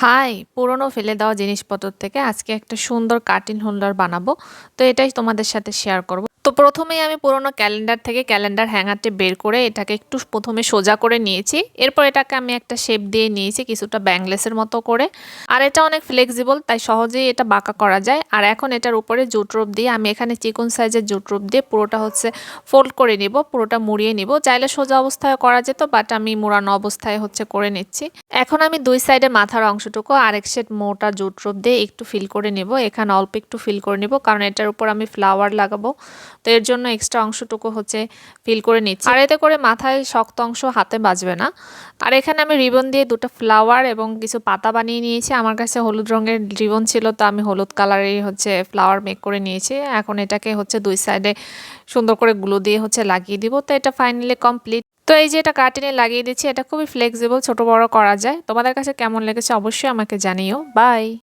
High! পুরনো ফেলে দেওয়া জিনিসপত্র থেকে আজকে একটা সুন্দর কার্টেন হোল্ডার বানাবো। তো এটাই তোমাদের সাথে শেয়ার করব। তো প্রথমেই আমি পুরনো ক্যালেন্ডার থেকে ক্যালেন্ডার হ্যাঙ্গারটি বের করে এটাকে একটু প্রথমে সোজা করে নিয়েছি। এরপর এটাকে আমি একটা শেপ দিয়ে নিয়েছি কিছুটা ব্যাংলেসের মতো করে। আর এটা অনেক ফ্লেক্সিবল, তাই সহজেই এটা বাঁকা করা যায়। আর এখন এটার উপরে জুট রোপ দিয়ে আমি এখানে চিকন সাইজের জুট রোপ দিয়ে পুরোটা ফোল্ড করে নিব, পুরোটা মুড়িয়ে নিব। চাইলে সোজা অবস্থায় করা যেত, বাট আমি মুড়ানো অবস্থায় করে নিচ্ছি। এখন আমি দুই সাইডে মাথার অংশটুকু আরেক সেট মোটা জুট রোপ দিয়ে একটু ফিল করে নেব। এখানে অল্প একটু ফিল করে নেব, কারণ এটার উপর আমি ফ্লাওয়ার লাগাবো। তো এর জন্য এক্সট্রা অংশটুকু ফিল করে নিচ্ছি। আর এতে করে মাথায় শক্ত অংশ হাতে বাজবে না। আর এখানে আমি রিবন দিয়ে দুটো ফ্লাওয়ার এবং কিছু পাতা বানিয়ে নিয়েছি। আমার কাছে হলুদ রঙের রিবন ছিল, তো আমি হলুদ কালারেরই ফ্লাওয়ার মেক করে নিয়েছি। এখন এটাকে দুই সাইডে সুন্দর করে গ্লু দিয়ে লাগিয়ে দিব। তো এটা ফাইনালি কমপ্লিট। তো এই যে এটা কার্টেনে লাগিয়ে দিচ্ছি, এটা খুবই ফ্লেক্সিবল, ছোট বড় করা যায়। তোমাদের কাছে কেমন লেগেছে অবশ্যই আমাকে জানিও। বাই।